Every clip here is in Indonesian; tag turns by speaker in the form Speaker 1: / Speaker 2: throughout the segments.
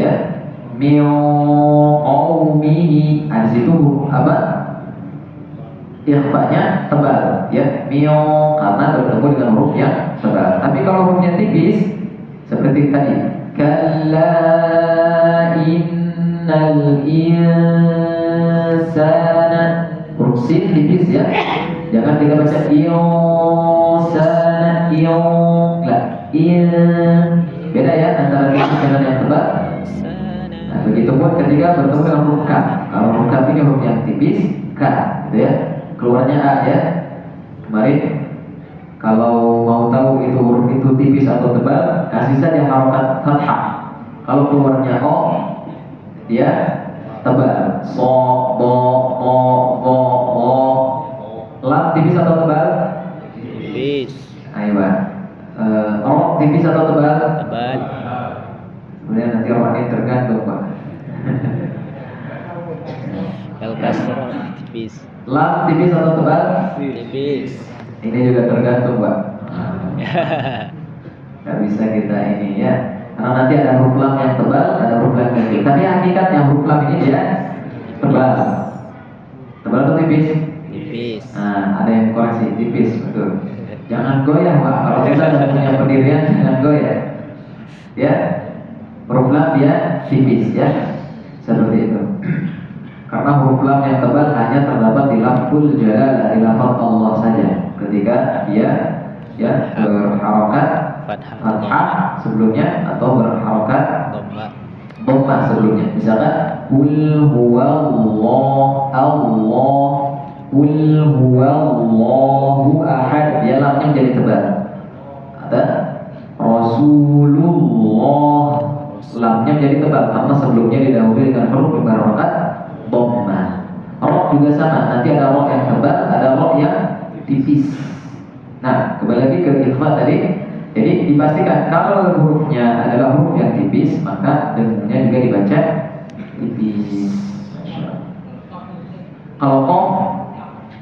Speaker 1: ya. Min qaumihi. Di situ apa? Ikhfa'nya tebal, ya. Min karena bertemu dengan huruf yang tebal. Tapi kalau hurufnya tipis seperti tadi, kalla innal insana, huruf sin tipis ya. Jangan kita baca insana, beda ya antara tipis dengan yang tebal. Nah, begitu pun ketika bertemu dengan huruf kaf. Kalau huruf kaf ini huruf yang tipis, k, gitu ya. Keluarnya a ya. Kemarin kalau mau tahu itu huruf itu tipis atau tebal, kasih saja harokat fathah. Kalau keluarnya o, dia tebal. So, bo, o, go, o. Lam tipis atau tebal?
Speaker 2: Tipis.
Speaker 1: Ayo, o tipis atau tebal?
Speaker 2: Tebal.
Speaker 1: Kemudian nanti orangnya tergantung, Pak.
Speaker 2: Kalau kasro tipis.
Speaker 1: Lam tipis atau tebal?
Speaker 2: Tipis.
Speaker 1: Ini juga tergantung, Pak. Gak bisa kita ini ya. Karena nanti ada huruf lam yang tebal, ada huruf lam yang tipis. Tapi hakikatnya huruf lam ini dia tebal. Tebal atau tipis?
Speaker 2: Tipis.
Speaker 1: Nah, ada yang koreksi tipis, betul. Jangan goyah, Pak. Kalau kita sudah punya pendirian, jangan goyah. Ya, huruf lam dia tipis ya, seperti itu. Karena huruf lam yang tebal hanya terdapat di lafzul jalalah, di lafaz Allah saja. Ketika dia ya berharokat fathah sebelumnya atau berharokat dhamma sebelumnya. Misalkan qul huwallahu Allah, qul huwallahu ahad, dia lamnya menjadi tebal. Ada Rasulullah, lamnya menjadi tebal karena sebelumnya didahului dengan huruf berharokat dhamma. Roh juga sama, nanti ada roh yang tebal, ada roh yang tipis. Nah, kembali lagi ke ikhfa tadi. Jadi dipastikan kalau hurufnya adalah huruf yang tipis, maka dengungnya juga dibaca tipis. Kalau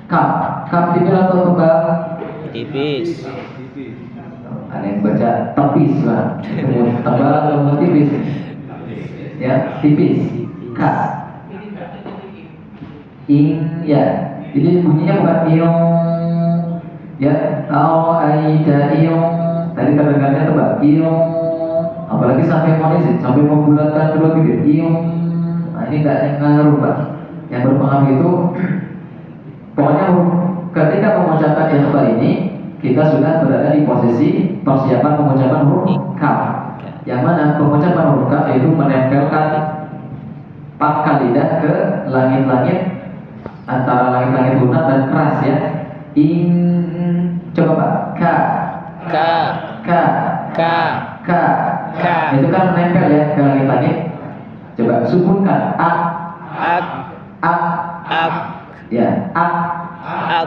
Speaker 1: kaf tipis atau tebal?
Speaker 2: Tipis.
Speaker 1: Ada yang baca tepis lah. Tebal atau tipis? Ya, tipis. Kaf. Ya. Jadi bunyinya bukan iong. Ya, aita iong. Tadi terdengarnya tebal. Iong. Apalagi sampai monesis, sampai membulatkan kedua bibir. Iong. Nah, ini tidak ngaruh, Pak. Yang berpengaruh itu pokoknya ketika mengucapkan ikhfa ini, kita sudah berada di posisi persiapan pengucapan huruf kaf. Yang mana pengucapan huruf kaf itu menempelkan pangkal lidah ke langit-langit antara langit-langit lunak dan keras ya. Coba Pak. Ka. Itu kan menempel ya ke langit-langit. Coba sukunkan ya,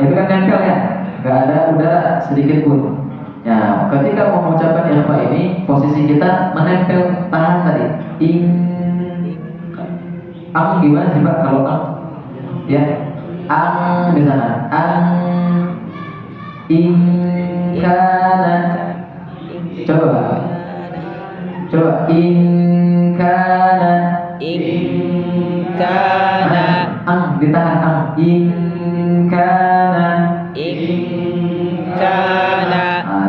Speaker 1: itu kan nempel ya, nggak ada udara sedikit pun. Ya, ketika mengucapkan ikhfa ini, posisi kita menempel tahan tadi. Gimana sih Pak kalau ya, di sana. Kana. Coba ditahan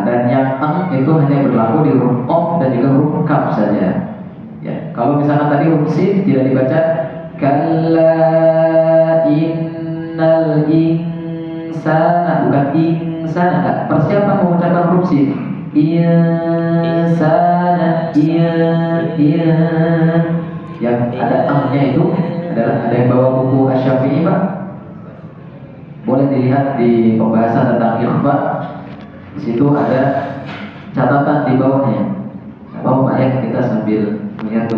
Speaker 1: dan yang itu hanya berlaku di huruf qaf dan juga huruf kaf saja. Ya, kalau misalnya tadi huruf sin tidak dibaca kalla innal insana, bukan insana, enggak. Persiapan mengucapkan huruf sin. Insana, yang ada nya itu adalah, ada yang bawa buku Asy-Syafi'i Pak? Boleh dilihat di pembahasan tentang ikhfa. Di situ ada catatan di bawahnya. Apa Pak ya, kita sambil melihat